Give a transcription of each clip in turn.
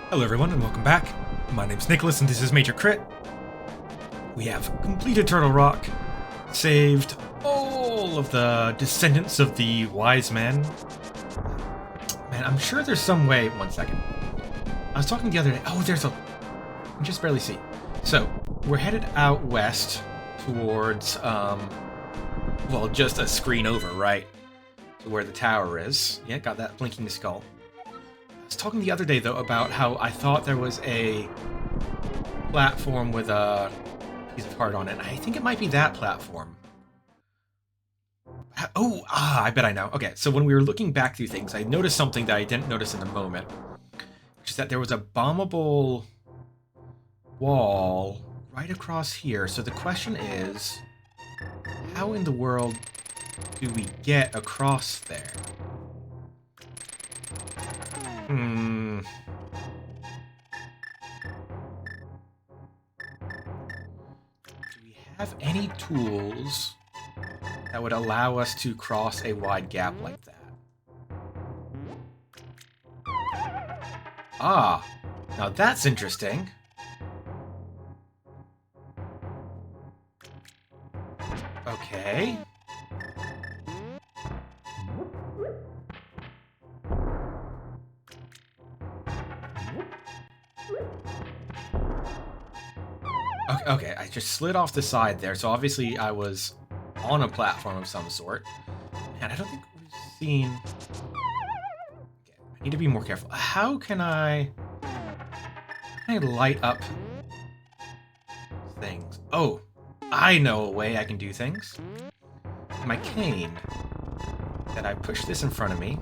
Hello everyone and welcome back. My name's Nicholas and this is Major Crit. We have completed Turtle Rock, saved all of the descendants of the wise men. Man, I'm sure there's some way... One second. I was talking the other day... Oh, there's a... I can just barely see. So, we're headed out west towards, well, just a screen over, right? To where the tower is. Yeah, got that blinking skull. I was talking the other day, though, about how I thought there was a platform with a piece of heart on it. I think it might be that platform. I bet I know. Okay, so when we were looking back through things, I noticed something that I didn't notice in the moment, which is that there was a bombable wall right across here. So the question is, how in the world do we get across there? Do we have any tools that would allow us to cross a wide gap like that? Ah, now that's interesting. Okay. Okay, I just slid off the side there, so obviously I was on a platform of some sort. And I don't think we've seen... Okay, I need to be more careful. How can I light up things? Oh, I know a way I can do things. My cane. That I push this in front of me.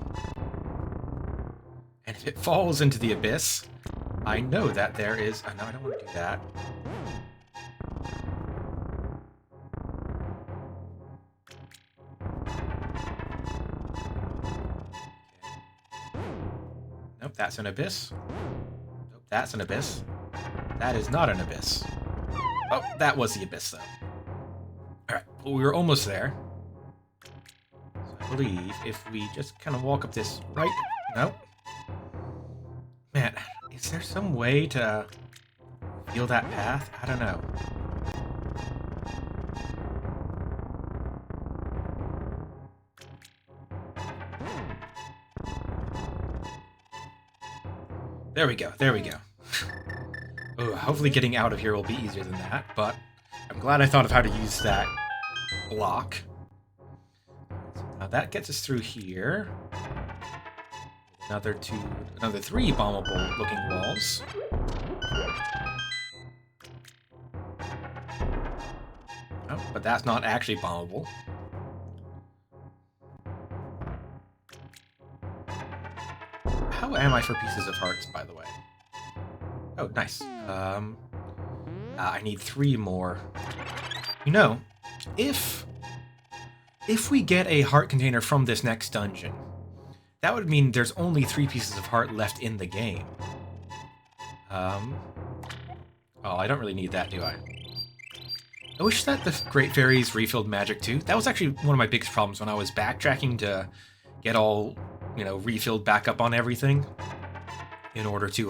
And if it falls into the abyss, I know that there is... Oh, no, I don't want to do that. Nope, that's an abyss. Nope, that's an abyss. That is not an abyss. Oh, that was the abyss, though. Alright, well, we were almost there. So I believe if we just kind of walk up this right... Nope. Man, is there some way to feel that path? I don't know. There we go, there we go. Ooh, hopefully getting out of here will be easier than that, but I'm glad I thought of how to use that block. So now that gets us through here. Another three bombable looking walls. Oh, but that's not actually bombable. How am I for pieces of hearts, by the way? Oh, nice. I need 3 more. You know, if we get a heart container from this next dungeon, that would mean there's only 3 pieces of heart left in the game. Oh, I don't really need that, do I? I wish that the Great Fairies refilled magic too. That was actually one of my biggest problems when I was backtracking to get all, you know, refilled back up on everything in order to, you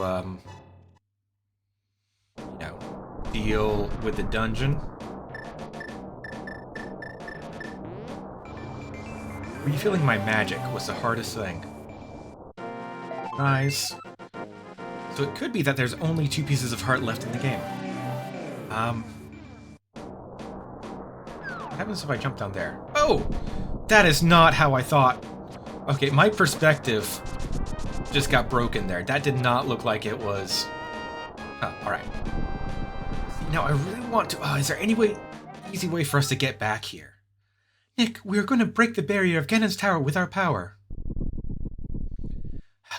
know, deal with the dungeon. Refilling my magic was the hardest thing. Nice. So it could be that there's only 2 pieces of heart left in the game. What happens if I jump down there? Oh! That is not how I thought. Okay, my perspective just got broken there. That did not look like it was... Oh, alright. Now, I really want to... is there any easy way for us to get back here? Nick, we are going to break the barrier of Ganon's tower with our power.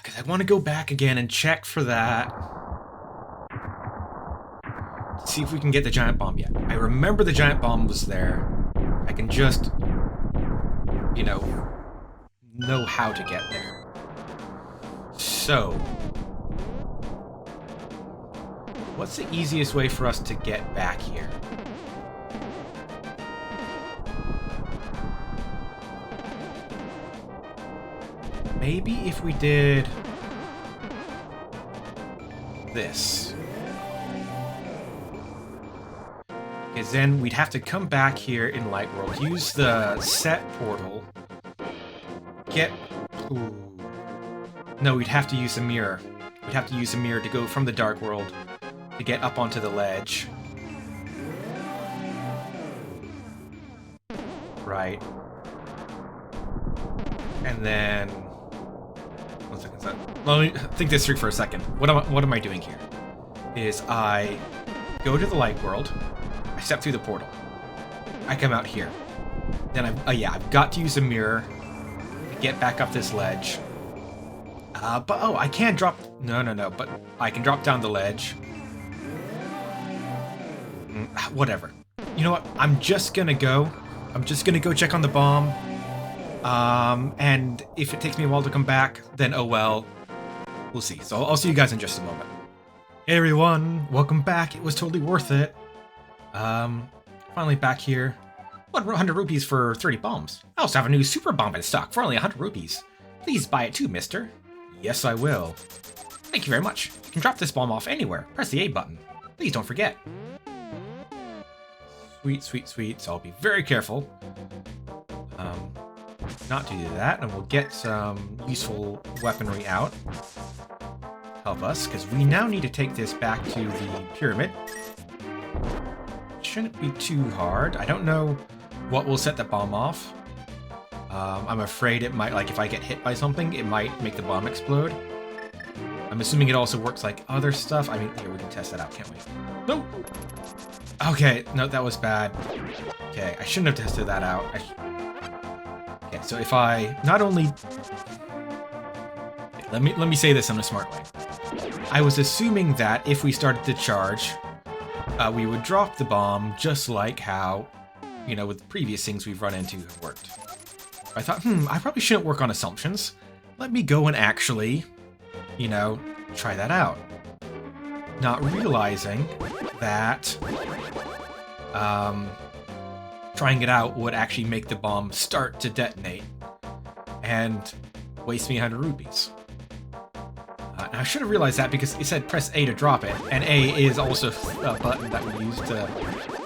Because I want to go back again and check for that. See if we can get the giant bomb yet. I remember the giant bomb was there. I can just, you know how to get there. So, what's the easiest way for us to get back here? Maybe if we did... this. Because then we'd have to come back here in Light World, use the set portal, get... Ooh. No, we'd have to use a mirror. We'd have to use a mirror to go from the Dark World to get up onto the ledge. Right. And then... One second. Let me think this through for a second. What am I doing here? Is I go to the Light World, I step through the portal, I come out here. Then I've got to use a mirror to get back up this ledge. But I can't drop... No, but I can drop down the ledge. Whatever. You know what? I'm just gonna go check on the bomb. And if it takes me a while to come back, then oh well. We'll see. So I'll see you guys in just a moment. Hey everyone, welcome back. It was totally worth it. Finally back here. What, 100 rupees for 30 bombs? I also have a new super bomb in stock for only 100 rupees. Please buy it too, mister. Yes, I will. Thank you very much. You can drop this bomb off anywhere. Press the A button. Please don't forget. Sweet, sweet, sweet. So I'll be very careful. Not to do that, and we'll get some useful weaponry out. Help us, because we now need to take this back to the pyramid. Shouldn't be too hard. I don't know what will set the bomb off. I'm afraid it might, like if I get hit by something, it might make the bomb explode. I'm assuming it also works like other stuff. I mean, here, we can test that out, can't we? No! Okay, no, that was bad. Okay, I shouldn't have tested that out. Okay, so if I not only... Let me say this in a smart way. I was assuming that if we started to charge, we would drop the bomb just like how, you know, with previous things we've run into have worked. I thought, I probably shouldn't work on assumptions. Let me go and actually, you know, try that out. Not realizing that trying it out would actually make the bomb start to detonate and waste me 100 rupees. And I should have realized that because it said press A to drop it, and A is also a button that we use to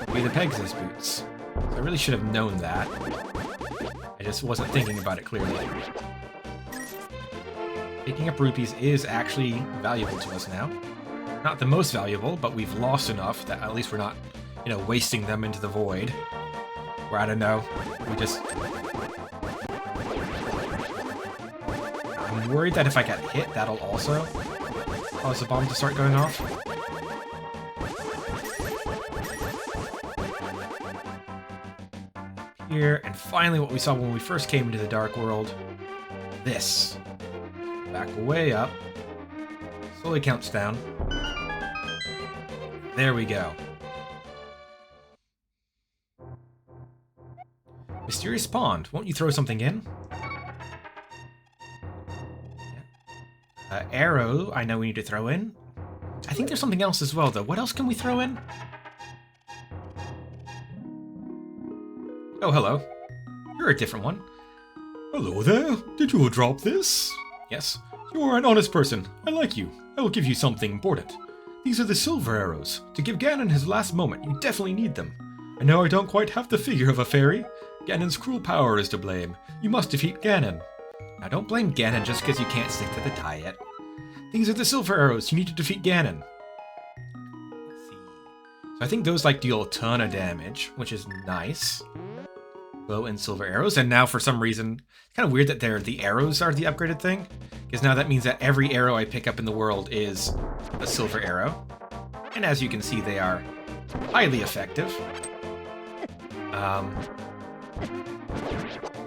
pay the Pegasus boots. So I really should have known that. I just wasn't thinking about it clearly. Picking up rupees is actually valuable to us now. Not the most valuable, but we've lost enough that at least we're not, you know, wasting them into the void. Where, I don't know, we just... I'm worried that if I get hit, that'll also cause the bomb to start going off. Here, and finally what we saw when we first came into the Dark World. This. Back way up. Slowly counts down. There we go. Mysterious pond. Won't you throw something in? Arrow, I know we need to throw in. I think there's something else as well, though. What else can we throw in? Oh, hello. You're a different one. Hello there. Did you drop this? Yes. You are an honest person. I like you. I will give you something important. These are the silver arrows. To give Ganon his last moment, you definitely need them. I know I don't quite have the figure of a fairy. Ganon's cruel power is to blame. You must defeat Ganon. Now don't blame Ganon just because you can't stick to the diet. These are the silver arrows. You need to defeat Ganon. Let's see. So I think those like deal a ton of damage, which is nice. Bow and silver arrows, and now for some reason, it's kind of weird that the arrows are the upgraded thing, because now that means that every arrow I pick up in the world is a silver arrow. And as you can see, they are highly effective.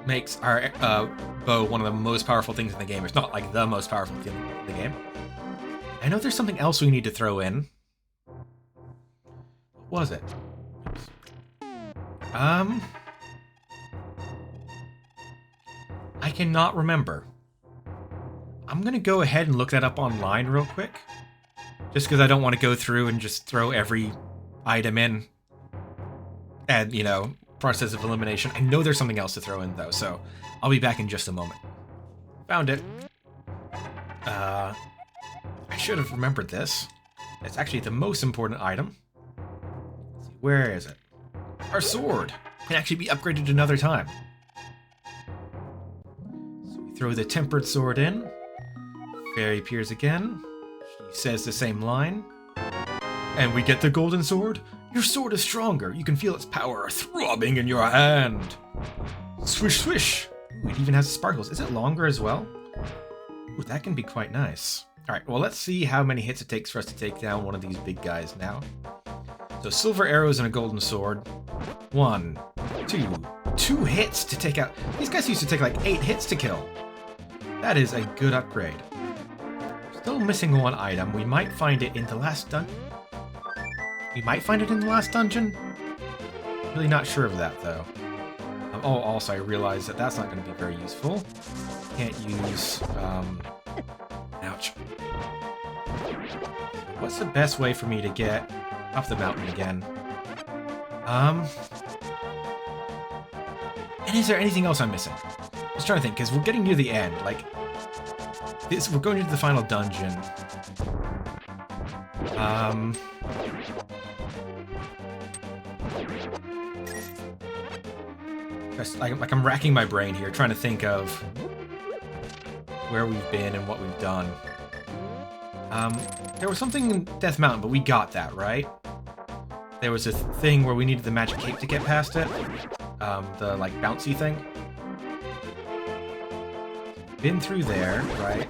Makes our bow one of the most powerful things in the game. It's not like the most powerful thing in the game. I know there's something else we need to throw in. What was it? I cannot remember. I'm gonna go ahead and look that up online real quick. Just because I don't want to go through and just throw every item in. And, you know, process of elimination. I know there's something else to throw in, though, so I'll be back in just a moment. Found it. I should have remembered this. It's actually the most important item. Let's see, where is it? Our sword can actually be upgraded another time. So we throw the tempered sword in. Fairy appears again. She says the same line. And we get the golden sword. Your sword is stronger. You can feel its power throbbing in your hand. Swish, swish. Ooh, it even has sparkles. Is it longer as well? Ooh, that can be quite nice. Alright, well, let's see how many hits it takes for us to take down one of these big guys now. So, silver arrows and a golden sword. 1, 2. 2 hits to take out... These guys used to take like 8 hits to kill. That is a good upgrade. Still missing one item. We might find it in the last dungeon. Really not sure of that, though. Oh, also, I realized that that's not going to be very useful. Can't use... Ouch. What's the best way for me to get up the mountain again? And is there anything else I'm missing? Just trying to think, because we're getting near the end. Like, we're going into the final dungeon. I'm racking my brain here, trying to think of where we've been and what we've done. There was something in Death Mountain, but we got that, right? There was a thing where we needed the magic cape to get past it. The, like, bouncy thing. Been through there, right?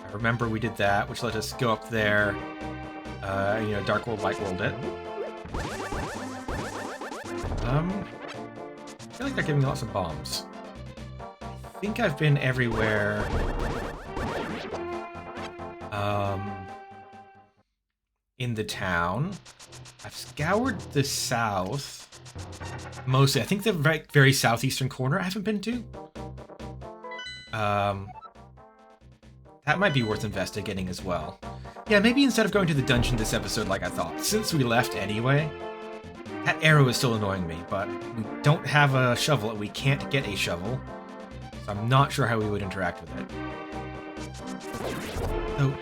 I remember we did that, which let us go up there. You know, Dark World, Light World it. I feel like they're giving me lots of bombs. I think I've been everywhere. In the town. I've scoured the south. Mostly. I think the very southeastern corner I haven't been to. That might be worth investigating as well. Yeah, maybe instead of going to the dungeon this episode like I thought, since we left anyway, that arrow is still annoying me, but we don't have a shovel and we can't get a shovel. So I'm not sure how we would interact with it. So...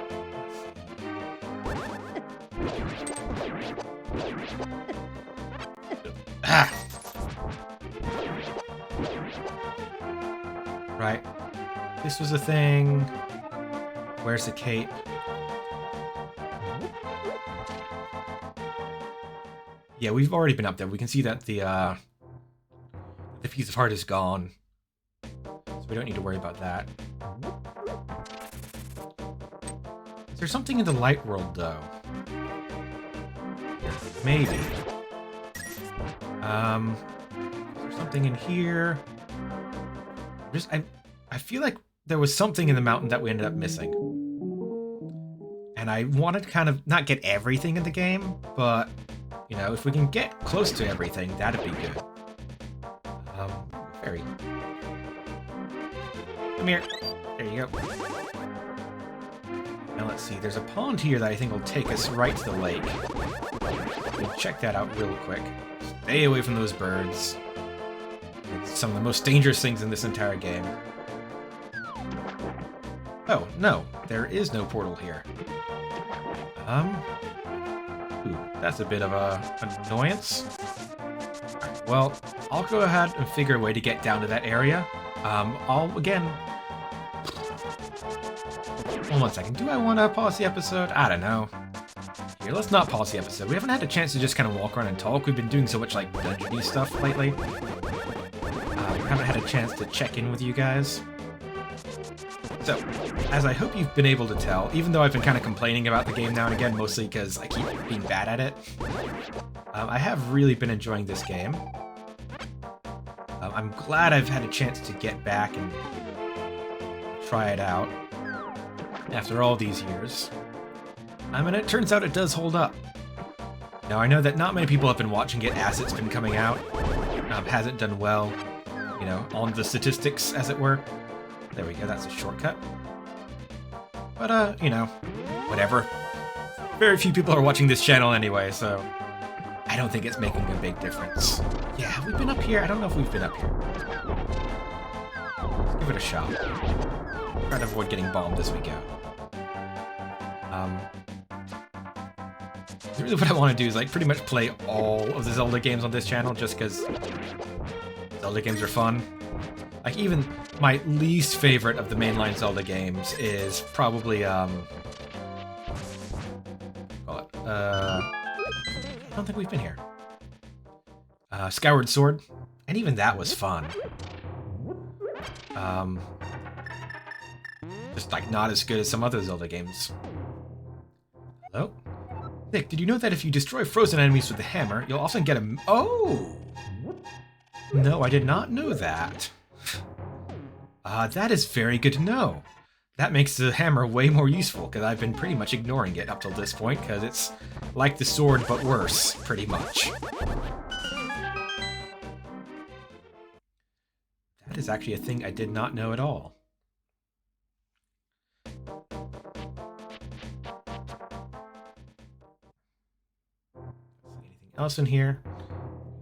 Ah! Right. This was a thing. Where's the cape? Yeah, we've already been up there. We can see that the piece of heart is gone. So we don't need to worry about that. Is there something in the light world, though? Maybe. Is there something in here? I feel like there was something in the mountain that we ended up missing. And I wanted to kind of not get everything in the game, but, you know, if we can get close to everything, that'd be good. Fairy. Come here. There you go. Now let's see, there's a pond here that I think will take us right to the lake. We'll check that out real quick. Stay away from those birds. It's some of the most dangerous things in this entire game. Oh, no, there is no portal here. Ooh, that's a bit of an annoyance. Alright, well, I'll go ahead and figure a way to get down to that area. Again... Hold on one second, do I want to pause the episode? I don't know. Here, let's not pause the episode. We haven't had a chance to just kind of walk around and talk. We've been doing so much, like, dungeon-y stuff lately. We haven't had a chance to check in with you guys. So, as I hope you've been able to tell, even though I've been kind of complaining about the game now and again, mostly because I keep being bad at it, I have really been enjoying this game. I'm glad I've had a chance to get back and try it out after all these years. And it turns out it does hold up. Now, I know that not many people have been watching it as it's been coming out. Hasn't done well, you know, on the statistics, as it were. There we go, that's a shortcut. But, you know, whatever. Very few people are watching this channel anyway, so I don't think it's making a big difference. Yeah, have we been up here? I don't know if we've been up here. Let's give it a shot. Try to avoid getting bombed as we go. Really what I want to do is like pretty much play all of the Zelda games on this channel just because Zelda games are fun. Like even my least favorite of the mainline Zelda games is probably I don't think we've been here. Skyward Sword, and even that was fun. Just like not as good as some other Zelda games. Hello? Nick, did you know that if you destroy frozen enemies with the hammer, you'll often get a... Oh! No, I did not know that. That is very good to know. That makes the hammer way more useful, because I've been pretty much ignoring it up till this point, because it's like the sword, but worse, pretty much. That is actually a thing I did not know at all. Anything else in here?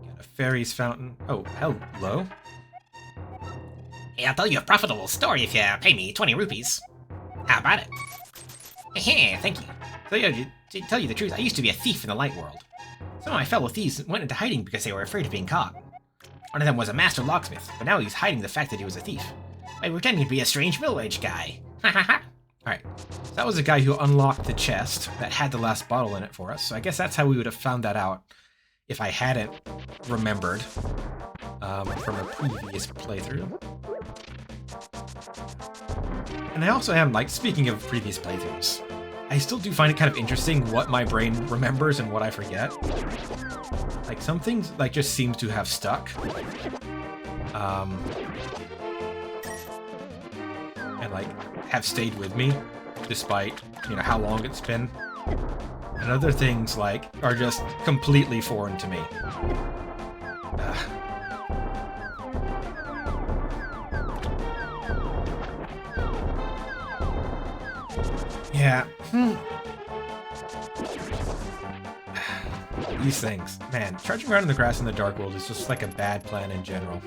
Got a fairy's fountain. Oh, hello. Hey, I'll tell you a profitable story if you pay me 20 rupees. How about it? Heh, thank you. So, yeah, to tell you the truth, I used to be a thief in the light world. Some of my fellow thieves went into hiding because they were afraid of being caught. One of them was a master locksmith, but now he's hiding the fact that he was a thief by pretending to be a strange middle-aged guy. Ha ha ha. Alright, so that was the guy who unlocked the chest that had the last bottle in it for us, so I guess that's how we would have found that out if I hadn't remembered from a previous playthrough. And I also am, like, speaking of previous playthroughs, I still do find it kind of interesting what my brain remembers and what I forget. Like, some things, like, just seem to have stuck. And, like, have stayed with me, despite, you know, how long it's been. And other things, like, are just completely foreign to me. Yeah. These things. Man, charging around in the grass in the Dark World is just like a bad plan in general.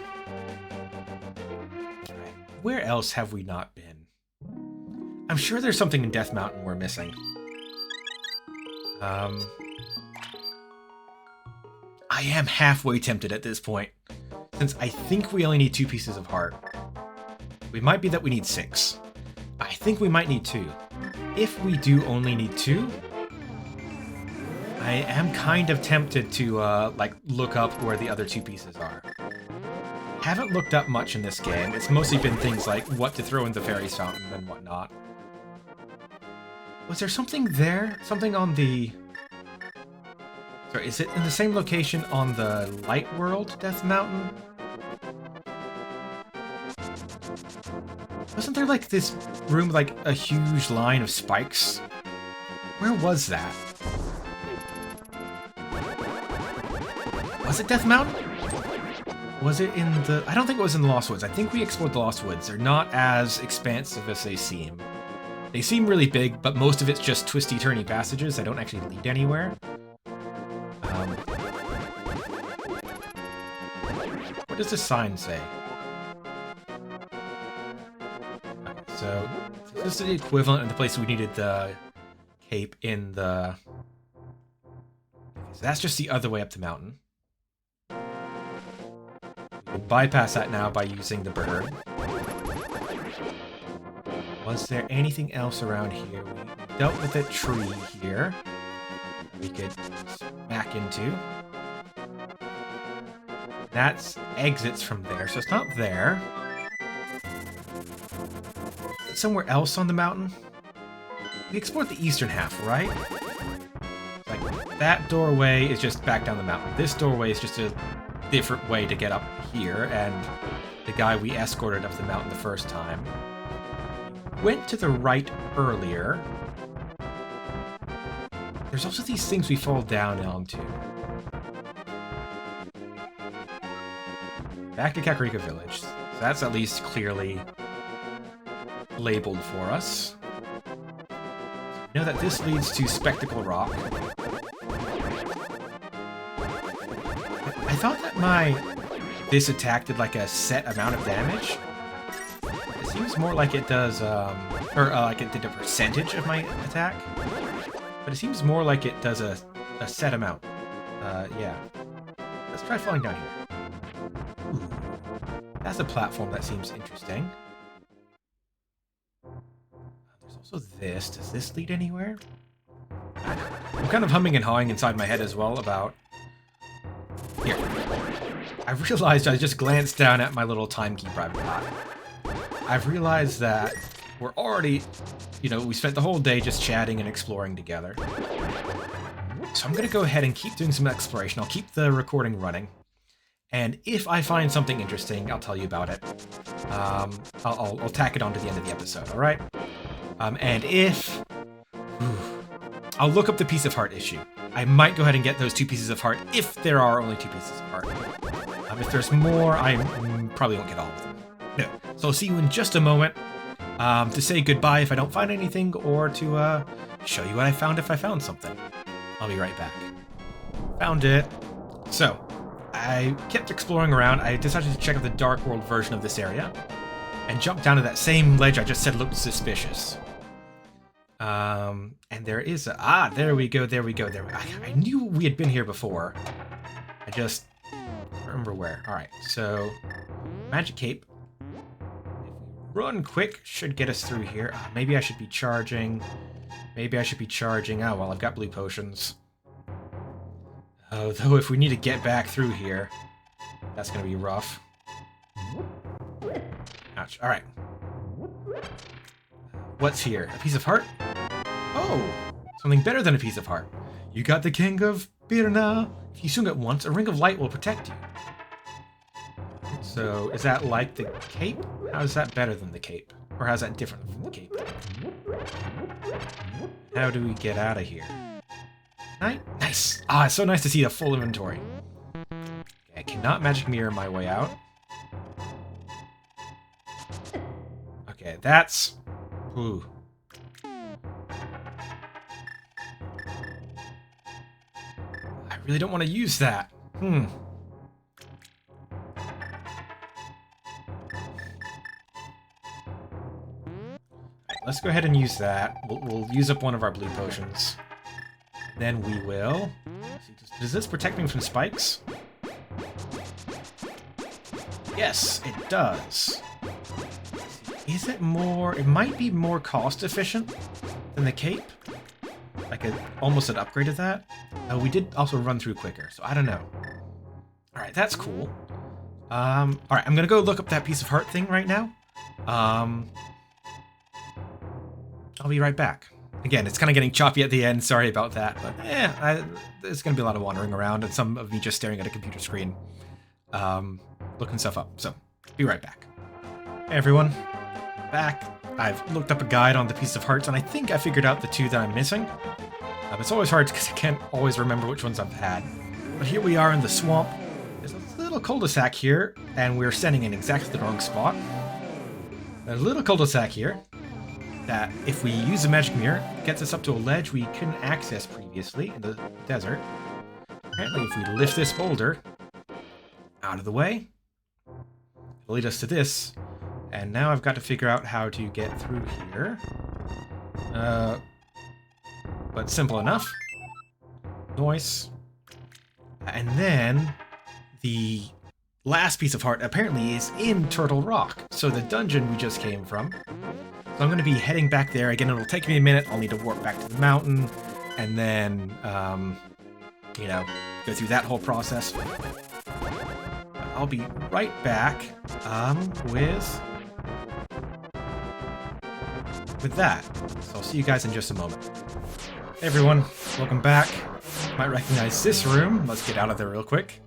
Right. Where else have we not been? I'm sure there's something in Death Mountain we're missing. I am halfway tempted at this point, since I think we only need 2 pieces of heart. We might be that we need 6. I think we might need 2. If we do only need 2, I am kind of tempted to, like, look up where the other 2 pieces are. Haven't looked up much in this game. It's mostly been things like what to throw in the fairy's fountain and whatnot. Was there something there? Something on the... Sorry, is it in the same location on the Light World Death Mountain? Wasn't there, like, this room with, like, a huge line of spikes? Where was that? Was it Death Mountain? Was it in the... I don't think it was in the Lost Woods. I think we explored the Lost Woods. They're not as expansive as they seem. They seem really big, but most of it's just twisty-turny passages that don't actually lead anywhere. What does the sign say? Okay, so this is the equivalent of the place we needed the cape in the... So that's just the other way up the mountain. We'll bypass that now by using the bird. Was there anything else around here? We dealt with a tree here. We could smack into. That's exits from there, so it's not there. It's somewhere else on the mountain. We explored the eastern half, right? Like, that doorway is just back down the mountain. This doorway is just a different way to get up here, and the guy we escorted up the mountain the first time went to the right earlier. There's also these things we fall down onto. Back to Kakariko Village. So that's at least clearly labeled for us. We know that this leads to Spectacle Rock. I thought that this attack did like a set amount of damage. It seems more like it does, or like it did a percentage of my attack. But it seems more like it does a set amount. Yeah. Let's try falling down here. Ooh. That's a platform that seems interesting. There's also this. Does this lead anywhere? I'm kind of humming and hawing inside my head as well about... Here. I realized I just glanced down at my little timekeeper I've got. I've realized that we're already... You know, we spent the whole day just chatting and exploring together. So I'm going to go ahead and keep doing some exploration. I'll keep the recording running. And if I find something interesting, I'll tell you about it. I'll tack it on to the end of the episode, alright? And if... I'll look up the Piece of Heart issue. I might go ahead and get those 2 pieces of heart if there are only 2 pieces of heart. If there's more, I probably won't get all of them. No. So I'll see you in just a moment to say goodbye if I don't find anything, or to show you what I found if I found something. I'll be right back. Found it. So, I kept exploring around. I decided to check out the Dark World version of this area, and jumped down to that same ledge I just said looked suspicious. And there is a... there we go. I knew we had been here before. I just don't remember where. Alright, so... Magic Cape. Run quick should get us through here. Maybe I should be charging. Oh, well, I've got blue potions. Though if we need to get back through here, that's going to be rough. Ouch. Alright. What's here? A piece of heart? Oh! Something better than a piece of heart. You got the King of Birna. If you swing it once, a ring of light will protect you. So, is that like the cape? How is that better than the cape? Or how is that different from the cape? How do we get out of here? Nice! It's so nice to see a full inventory. Okay, I cannot magic mirror my way out. Okay, that's... Ooh. I really don't want to use that. Let's go ahead and use that. We'll use up one of our blue potions. Then we will... Does this protect me from spikes? Yes, it does. Is it more... It might be more cost efficient than the cape. Like almost an upgrade of that. Oh, we did also run through quicker, so I don't know. Alright, that's cool. Alright, I'm gonna go look up that piece of heart thing right now. I'll be right back. Again, it's kind of getting choppy at the end, sorry about that, but there's going to be a lot of wandering around and some of me just staring at a computer screen, looking stuff up, so be right back. Hey everyone, back. I've looked up a guide on the Piece of Hearts, and I think I figured out the 2 that I'm missing. It's always hard because I can't always remember which ones I've had. But here we are in the swamp. There's a little cul-de-sac here, and we're standing in exactly the wrong spot. A little cul-de-sac here that, if we use the magic mirror, gets us up to a ledge we couldn't access previously in the desert. Apparently, if we lift this boulder out of the way, it'll lead us to this. And now I've got to figure out how to get through here. But simple enough. Nice. And then the last piece of heart apparently is in Turtle Rock. So the dungeon we just came from. So I'm going to be heading back there. Again, it'll take me a minute. I'll need to warp back to the mountain. And then, you know, go through that whole process. I'll be right back with that. So I'll see you guys in just a moment. Hey everyone, welcome back. Might recognize this room. Let's get out of there real quick.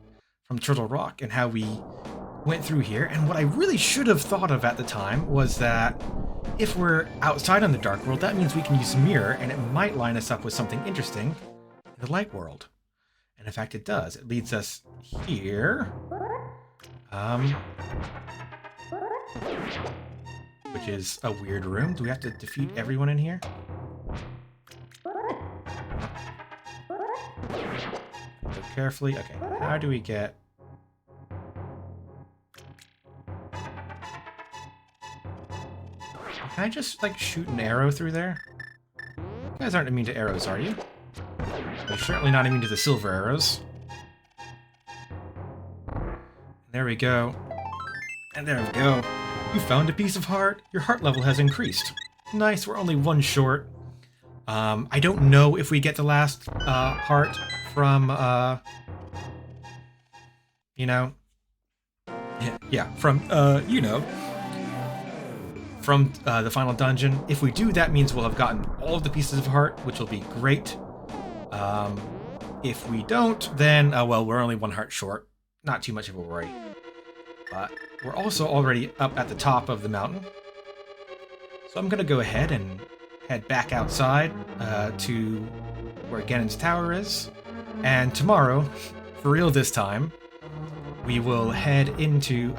From Turtle Rock, and how we went through here. And what I really should have thought of at the time was that if we're outside on the Dark World, that means we can use a mirror, and it might line us up with something interesting in the Light World. And in fact, it does. It leads us here. Which is a weird room. Do we have to defeat everyone in here? Go carefully. Okay, how do we get... Can I just, like, shoot an arrow through there? You guys aren't immune to arrows, are you? You're certainly not immune to the silver arrows. There we go. And there we go. You found a piece of heart. Your heart level has increased. Nice, we're only one short. I don't know if we get the last heart from, you know... Yeah, from, you know... from the final dungeon. If we do, that means we'll have gotten all of the pieces of heart, which will be great. If we don't, then, well, we're only one heart short. Not too much of a worry. But we're also already up at the top of the mountain. So I'm going to go ahead and head back outside to where Ganon's tower is. And tomorrow, for real this time, we will head into...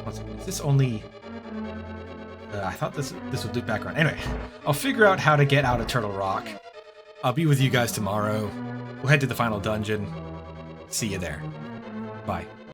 is this only... I thought this would loop back around. Anyway, I'll figure out how to get out of Turtle Rock. I'll be with you guys tomorrow. We'll head to the final dungeon. See you there. Bye.